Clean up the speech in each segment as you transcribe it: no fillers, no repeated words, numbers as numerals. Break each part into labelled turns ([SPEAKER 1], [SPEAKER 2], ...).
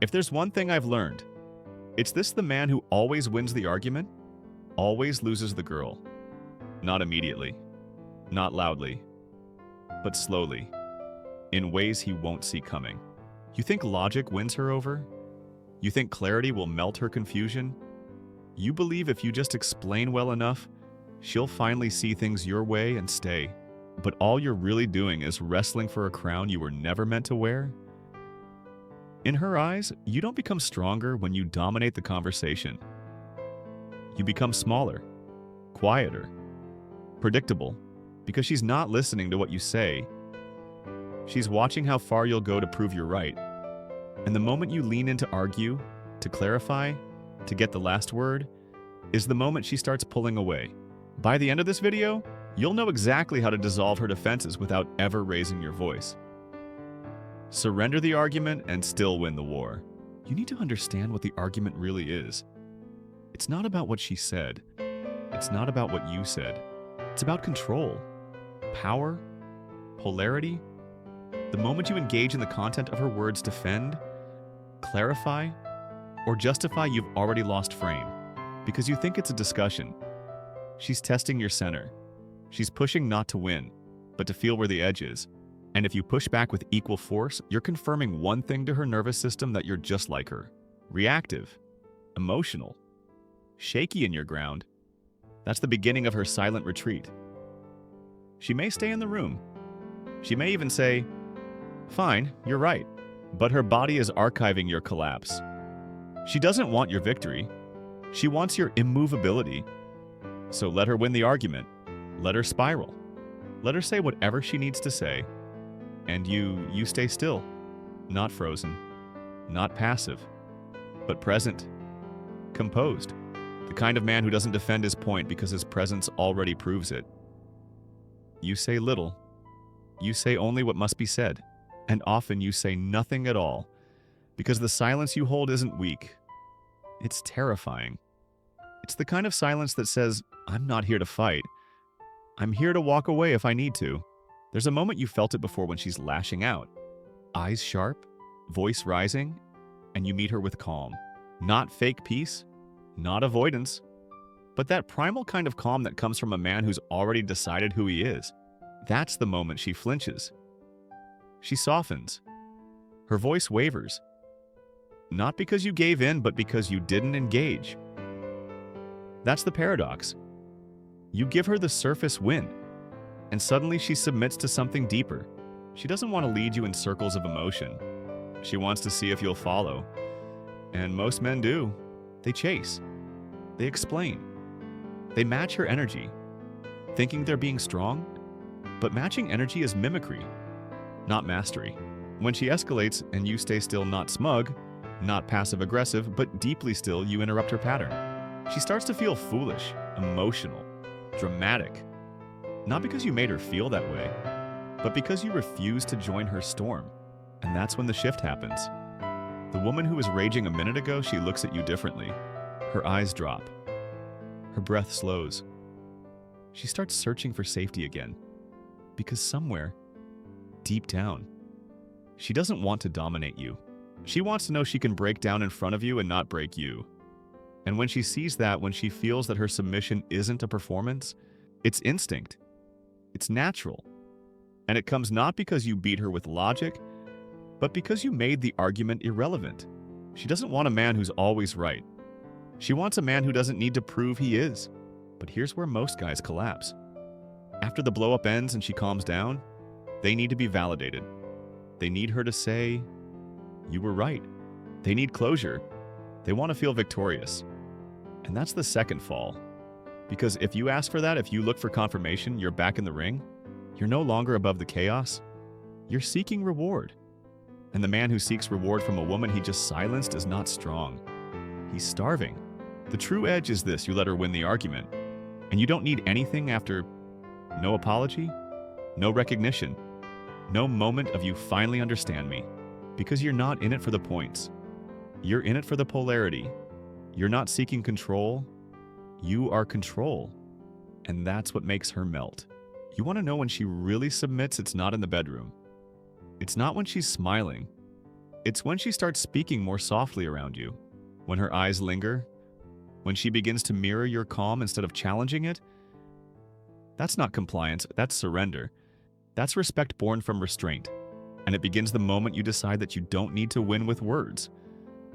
[SPEAKER 1] If there's one thing I've learned, it's this: the man who always wins the argument always loses the girl. Not immediately, not loudly, but slowly, in ways he won't see coming. You think logic wins her over? You think clarity will melt her confusion? You believe if you just explain well enough, she'll finally see things your way and stay. But all you're really doing is wrestling for a crown you were never meant to wear? In her eyes, you don't become stronger when you dominate the conversation. You become smaller, quieter, predictable, because she's not listening to what you say. She's watching how far you'll go to prove you're right. And the moment you lean in to argue, to clarify, to get the last word, is the moment she starts pulling away. By the end of this video, you'll know exactly how to dissolve her defenses without ever raising your voice. Surrender the argument and still win the war. You need to understand what the argument really is. It's not about what she said. It's not about what you said. It's about control, power, polarity. The moment you engage in the content of her words, defend, clarify, or justify, you've already lost frame. Because you think it's a discussion. She's testing your center. She's pushing not to win, but to feel where the edge is. And if you push back with equal force, you're confirming one thing to her nervous system: that you're just like her. Reactive, emotional, shaky in your ground. That's the beginning of her silent retreat. She may stay in the room. She may even say, "Fine, you're right." But her body is archiving your collapse. She doesn't want your victory. She wants your immovability. So let her win the argument. Let her spiral. Let her say whatever she needs to say. And you stay still, not frozen, not passive, but present, composed. The kind of man who doesn't defend his point because his presence already proves it. You say little. You say only what must be said. And often you say nothing at all, because the silence you hold isn't weak. It's terrifying. It's the kind of silence that says, "I'm not here to fight. I'm here to walk away if I need to." There's a moment you felt it before when she's lashing out. Eyes sharp, voice rising, and you meet her with calm. Not fake peace, not avoidance, but that primal kind of calm that comes from a man who's already decided who he is. That's the moment she flinches. She softens. Her voice wavers. Not because you gave in, but because you didn't engage. That's the paradox. You give her the surface win, and suddenly she submits to something deeper. She doesn't want to lead you in circles of emotion. She wants to see if you'll follow. And most men do. They chase. They explain. They match her energy, thinking they're being strong. But matching energy is mimicry, not mastery. When she escalates and you stay still, not smug, not passive-aggressive, but deeply still, you interrupt her pattern. She starts to feel foolish, emotional, dramatic. Not because you made her feel that way, but because you refuse to join her storm. And that's when the shift happens. The woman who was raging a minute ago, she looks at you differently. Her eyes drop. Her breath slows. She starts searching for safety again. Because somewhere, deep down, she doesn't want to dominate you. She wants to know she can break down in front of you and not break you. And when she sees that, when she feels that her submission isn't a performance, it's instinct. It's natural. And it comes not because you beat her with logic, but because you made the argument irrelevant. She doesn't want a man who's always right. She wants a man who doesn't need to prove he is. But here's where most guys collapse. After the blow-up ends and she calms down, they need to be validated. They need her to say, "You were right." They need closure. They want to feel victorious. And that's the second fall. Because if you ask for that, if you look for confirmation, you're back in the ring, you're no longer above the chaos. You're seeking reward. And the man who seeks reward from a woman he just silenced is not strong. He's starving. The true edge is this: you let her win the argument. And you don't need anything after. No apology, no recognition, no moment of "you finally understand me." Because you're not in it for the points. You're in it for the polarity. You're not seeking control. You are control. And that's what makes her melt. You want to know when she really submits? It's not in the bedroom. It's not when she's smiling. It's when she starts speaking more softly around you, when her eyes linger, when she begins to mirror your calm instead of challenging it. That's not compliance, that's surrender. That's respect born from restraint. And it begins the moment you decide that you don't need to win with words.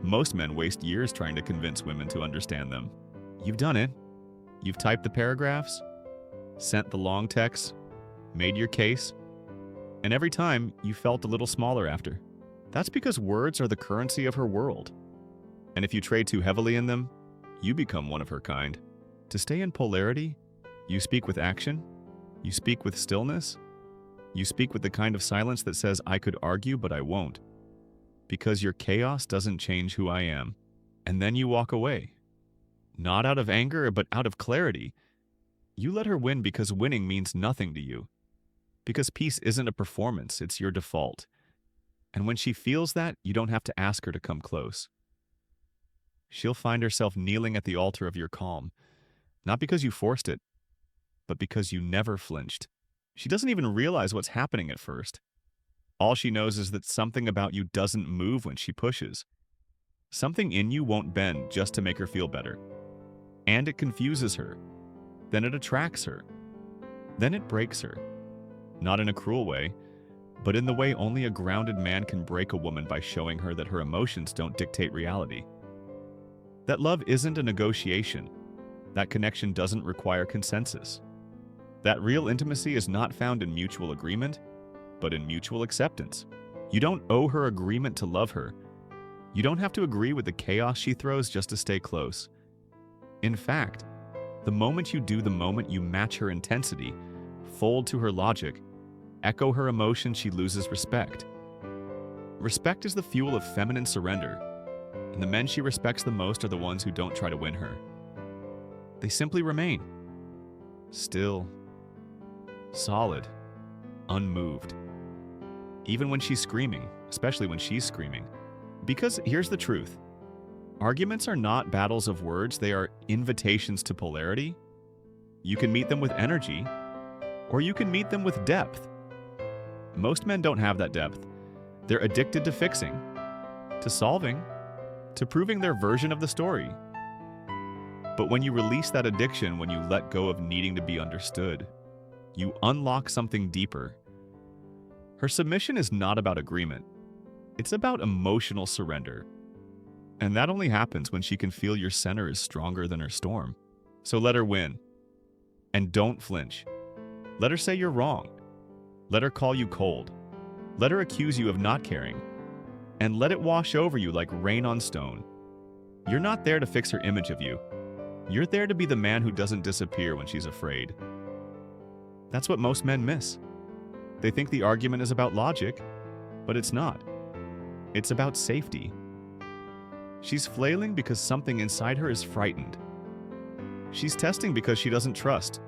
[SPEAKER 1] Most men waste years trying to convince women to understand them. You've done it. You've typed the paragraphs, sent the long texts, made your case, and every time you felt a little smaller after. That's because words are the currency of her world. And if you trade too heavily in them, you become one of her kind. To stay in polarity, you speak with action, you speak with stillness, you speak with the kind of silence that says, I could argue, but I won't. Because your chaos doesn't change who I am. And then you walk away. Not out of anger, but out of clarity. You let her win because winning means nothing to you. Because peace isn't a performance, it's your default. And when she feels that, you don't have to ask her to come close. She'll find herself kneeling at the altar of your calm, not because you forced it, but because you never flinched. She doesn't even realize what's happening at first. All she knows is that something about you doesn't move when she pushes. Something in you won't bend just to make her feel better. And it confuses her. Then it attracts her. Then it breaks her. Not in a cruel way, but in the way only a grounded man can break a woman by showing her that her emotions don't dictate reality. That love isn't a negotiation. That connection doesn't require consensus. That real intimacy is not found in mutual agreement, but in mutual acceptance. You don't owe her agreement to love her. You don't have to agree with the chaos she throws just to stay close. In fact, the moment you do, the moment you match her intensity, fold to her logic, echo her emotion, she loses respect. Respect is the fuel of feminine surrender, and the men she respects the most are the ones who don't try to win her. They simply remain. Still. Solid. Unmoved. Even when she's screaming, especially when she's screaming. Because here's the truth. Arguments are not battles of words, they are invitations to polarity. You can meet them with energy, or you can meet them with depth. Most men don't have that depth. They're addicted to fixing, to solving, to proving their version of the story. But when you release that addiction, when you let go of needing to be understood, you unlock something deeper. Her submission is not about agreement. It's about emotional surrender. And that only happens when she can feel your center is stronger than her storm. So let her win. And don't flinch. Let her say you're wrong. Let her call you cold. Let her accuse you of not caring. And let it wash over you like rain on stone. You're not there to fix her image of you. You're there to be the man who doesn't disappear when she's afraid. That's what most men miss. They think the argument is about logic, but it's not. It's about safety. She's flailing because something inside her is frightened. She's testing because she doesn't trust.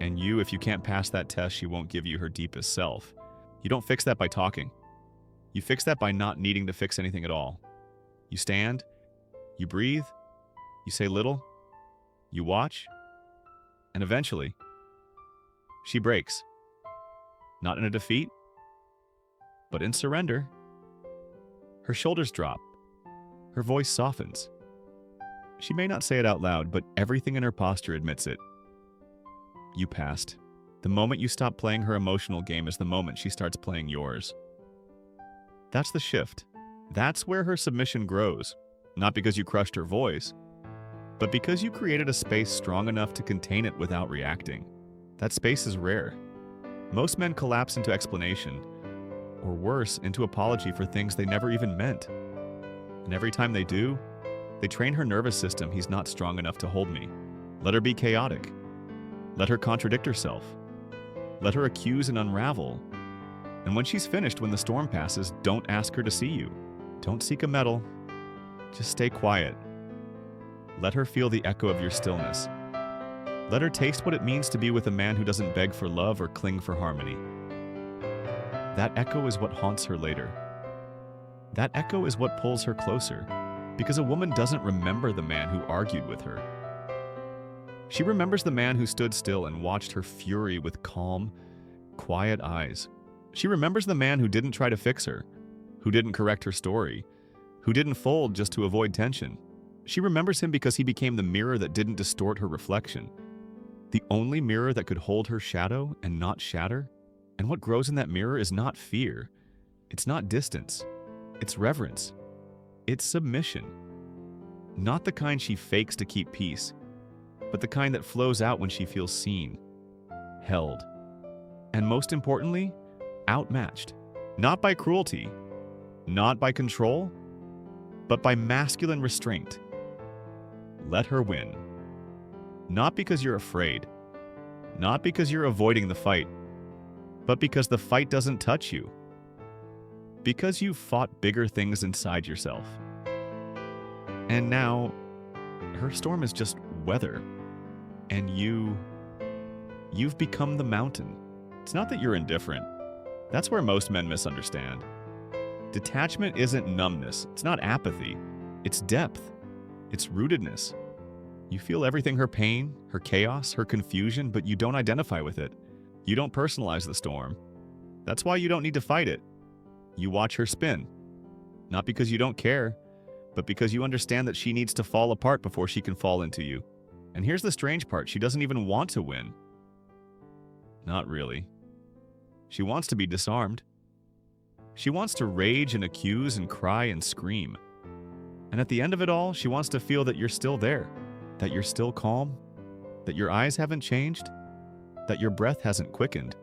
[SPEAKER 1] And you, if you can't pass that test, she won't give you her deepest self. You don't fix that by talking. You fix that by not needing to fix anything at all. You stand, you breathe, you say little, you watch, and eventually, she breaks. Not in a defeat, but in surrender. Her shoulders drop. Her voice softens. She may not say it out loud, but everything in her posture admits it. You passed. The moment you stop playing her emotional game is the moment she starts playing yours. That's the shift. That's where her submission grows. Not because you crushed her voice, but because you created a space strong enough to contain it without reacting. That space is rare. Most men collapse into explanation, or worse, into apology for things they never even meant. And every time they do, they train her nervous system, he's not strong enough to hold me. Let her be chaotic. Let her contradict herself. Let her accuse and unravel. And when she's finished, when the storm passes, don't ask her to see you. Don't seek a medal. Just stay quiet. Let her feel the echo of your stillness. Let her taste what it means to be with a man who doesn't beg for love or cling for harmony. That echo is what haunts her later. That echo is what pulls her closer, because a woman doesn't remember the man who argued with her. She remembers the man who stood still and watched her fury with calm, quiet eyes. She remembers the man who didn't try to fix her, who didn't correct her story, who didn't fold just to avoid tension. She remembers him because he became the mirror that didn't distort her reflection, the only mirror that could hold her shadow and not shatter. And what grows in that mirror is not fear, it's not distance, it's reverence, it's submission. Not the kind she fakes to keep peace, but the kind that flows out when she feels seen, held, and most importantly, outmatched. Not by cruelty, not by control, but by masculine restraint. Let her win. Not because you're afraid, not because you're avoiding the fight, but because the fight doesn't touch you. Because you've fought bigger things inside yourself. And now, her storm is just weather, and you've become the mountain. It's not that you're indifferent. That's where most men misunderstand. Detachment isn't numbness. It's not apathy. It's depth. It's rootedness. You feel everything, her pain, her chaos, her confusion, but you don't identify with it. You don't personalize the storm. That's why you don't need to fight it. You watch her spin. Not because you don't care, but because you understand that she needs to fall apart before she can fall into you. And here's the strange part. She doesn't even want to win. Not really. She wants to be disarmed. She wants to rage and accuse and cry and scream. And at the end of it all, she wants to feel that you're still there, that you're still calm, that your eyes haven't changed, that your breath hasn't quickened,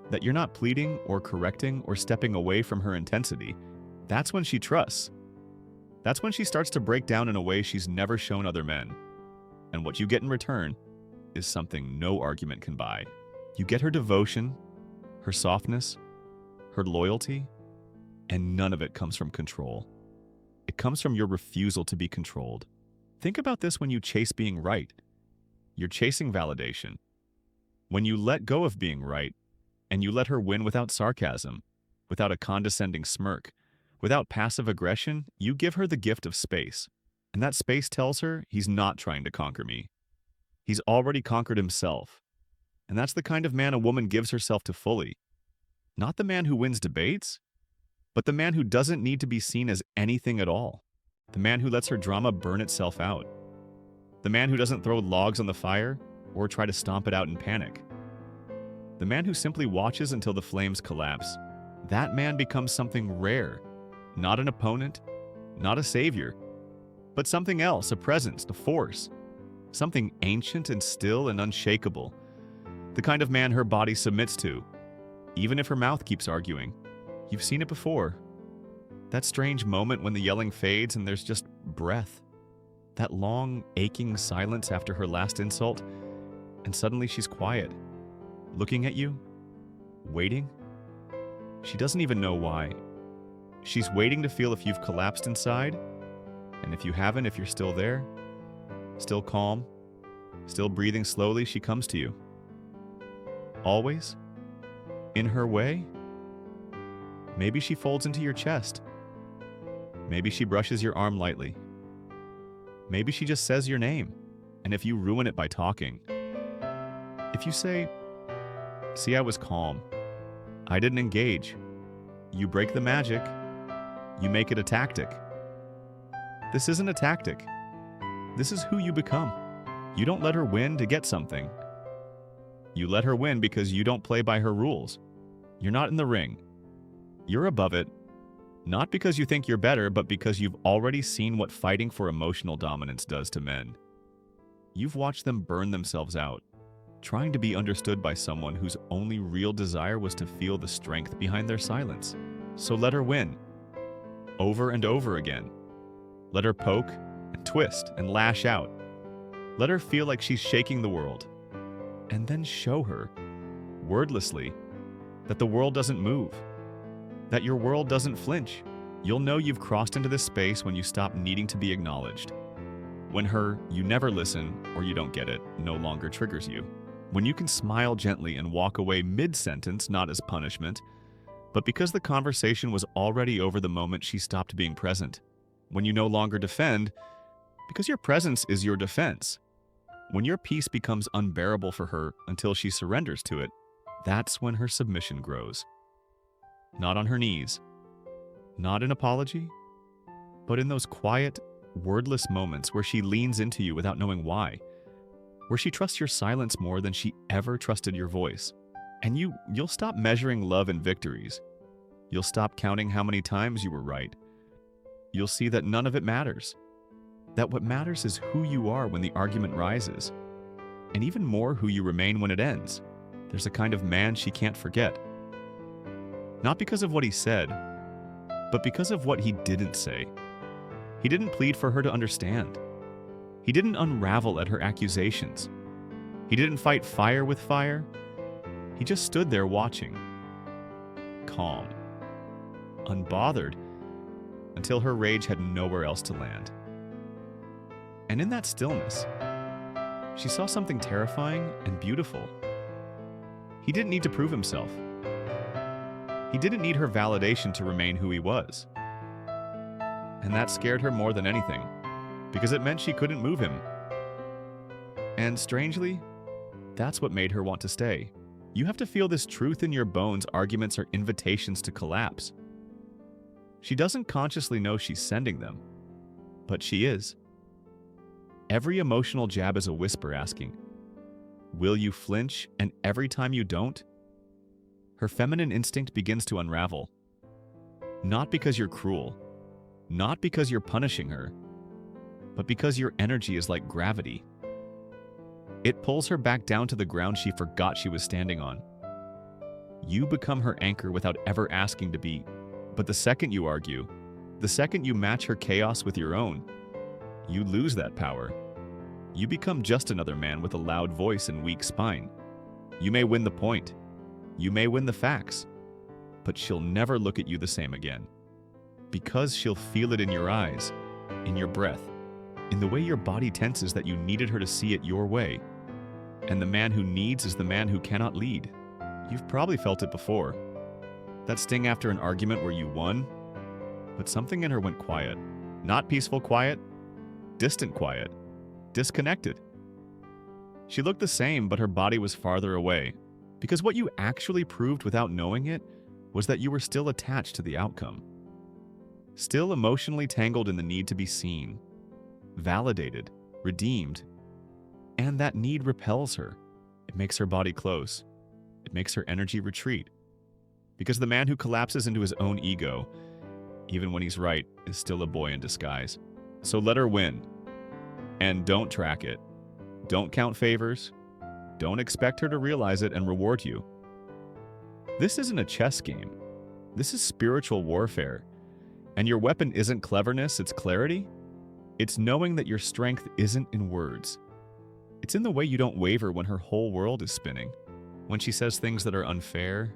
[SPEAKER 1] that you're not pleading or correcting or stepping away from her intensity. That's when she trusts. That's when she starts to break down in a way she's never shown other men. And what you get in return is something no argument can buy. You get her devotion, her softness, her loyalty, and none of it comes from control. It comes from your refusal to be controlled. Think about this when you chase being right. You're chasing validation. When you let go of being right, and you let her win without sarcasm, without a condescending smirk, without passive aggression, you give her the gift of space. And that space tells her he's not trying to conquer me. He's already conquered himself. And that's the kind of man a woman gives herself to fully. Not the man who wins debates, but the man who doesn't need to be seen as anything at all. The man who lets her drama burn itself out. The man who doesn't throw logs on the fire or try to stomp it out in panic. The man who simply watches until the flames collapse. That man becomes something rare. Not an opponent, not a savior, but something else, a presence, a force. Something ancient and still and unshakable. The kind of man her body submits to, even if her mouth keeps arguing. You've seen it before. That strange moment when the yelling fades and there's just breath. That long, aching silence after her last insult, and suddenly she's quiet, looking at you, waiting. She doesn't even know why. She's waiting to feel if you've collapsed inside, and if you haven't, if you're still there, still calm, still breathing slowly, she comes to you. Always, in her way. Maybe she folds into your chest. Maybe she brushes your arm lightly. Maybe she just says your name, and if you ruin it by talking. If you say, "See, I was calm. I didn't engage," you break the magic. You make it a tactic. This isn't a tactic. This is who you become. You don't let her win to get something. You let her win because you don't play by her rules. You're not in the ring. You're above it, not because you think you're better, but because you've already seen what fighting for emotional dominance does to men. You've watched them burn themselves out, trying to be understood by someone whose only real desire was to feel the strength behind their silence. So let her win. Over and over again. Let her poke and twist and lash out. Let her feel like she's shaking the world. And then show her, wordlessly, that the world doesn't move, that your world doesn't flinch. You'll know you've crossed into this space when you stop needing to be acknowledged. When her "you never listen" or "you don't get it" no longer triggers you. When you can smile gently and walk away mid-sentence, not as punishment, but because the conversation was already over the moment she stopped being present. When you no longer defend, because your presence is your defense. When your peace becomes unbearable for her until she surrenders to it, that's when her submission grows. Not on her knees, Not in apology, but in those quiet, wordless moments where she leans into you without knowing why, where she trusts your silence more than she ever trusted your voice. And you'll stop measuring love in victories. You'll stop counting how many times you were right. You'll see that none of it matters. That what matters is who you are when the argument rises, and even more who you remain when it ends. There's a kind of man she can't forget. Not because of what he said, but because of what he didn't say. He didn't plead for her to understand. He didn't unravel at her accusations. He didn't fight fire with fire. He just stood there watching, calm, unbothered, until her rage had nowhere else to land. And in that stillness, she saw something terrifying and beautiful. He didn't need to prove himself. He didn't need her validation to remain who he was. And that scared her more than anything, because it meant she couldn't move him. And strangely, that's what made her want to stay. You have to feel this truth in your bones. Arguments are invitations to collapse. She doesn't consciously know she's sending them, but she is. Every emotional jab is a whisper asking, "Will you flinch?" And every time you don't, her feminine instinct begins to unravel. Not because you're cruel, not because you're punishing her, but because your energy is like gravity. It pulls her back down to the ground she forgot she was standing on. You become her anchor without ever asking to be. But the second you argue, the second you match her chaos with your own, you lose that power. You become just another man with a loud voice and weak spine. You may win the point. You may win the facts. But she'll never look at you the same again. Because she'll feel it in your eyes, in your breath, in the way your body tenses that you needed her to see it your way. And the man who needs is the man who cannot lead. You've probably felt it before. That sting after an argument where you won, but something in her went quiet. Not peaceful quiet, distant quiet, disconnected. She looked the same, but her body was farther away. Because what you actually proved without knowing it was that you were still attached to the outcome. Still emotionally tangled in the need to be seen, validated, redeemed. And that need repels her. It makes her body close. It makes her energy retreat. Because the man who collapses into his own ego, even when he's right, is still a boy in disguise. So let her win. And don't track it. Don't count favors. Don't expect her to realize it and reward you. This isn't a chess game. This is spiritual warfare. And your weapon isn't cleverness, it's clarity. It's knowing that your strength isn't in words. It's in the way you don't waver when her whole world is spinning. When she says things that are unfair,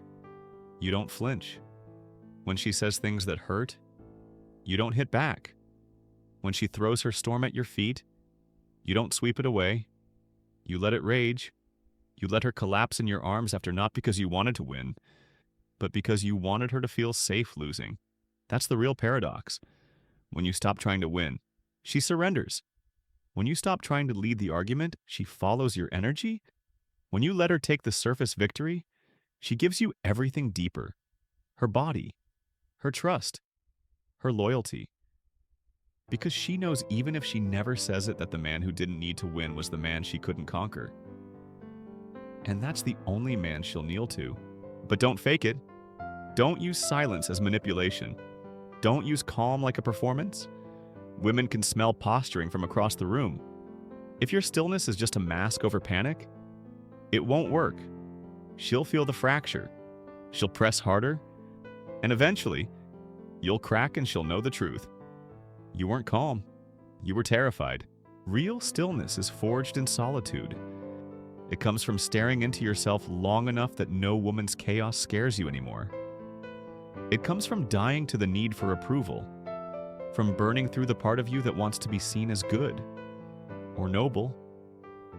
[SPEAKER 1] you don't flinch. When she says things that hurt, you don't hit back. When she throws her storm at your feet, you don't sweep it away. You let it rage. You let her collapse in your arms after not because you wanted to win, but because you wanted her to feel safe losing. That's the real paradox. When you stop trying to win, she surrenders. When you stop trying to lead the argument, she follows your energy. When you let her take the surface victory, she gives you everything deeper. Her body, her trust, her loyalty. Because she knows even if she never says it that the man who didn't need to win was the man she couldn't conquer. And that's the only man she'll kneel to. But don't fake it. Don't use silence as manipulation. Don't use calm like a performance. Women can smell posturing from across the room. If your stillness is just a mask over panic, it won't work. She'll feel the fracture. She'll press harder. And eventually, you'll crack and she'll know the truth. You weren't calm. You were terrified. Real stillness is forged in solitude. It comes from staring into yourself long enough that no woman's chaos scares you anymore. It comes from dying to the need for approval, from burning through the part of you that wants to be seen as good, or noble,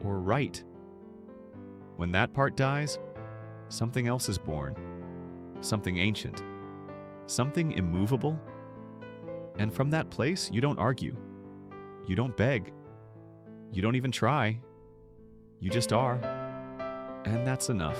[SPEAKER 1] or right. When that part dies, something else is born, something ancient, something immovable. And from that place, you don't argue, you don't beg, you don't even try. You just are, and that's enough.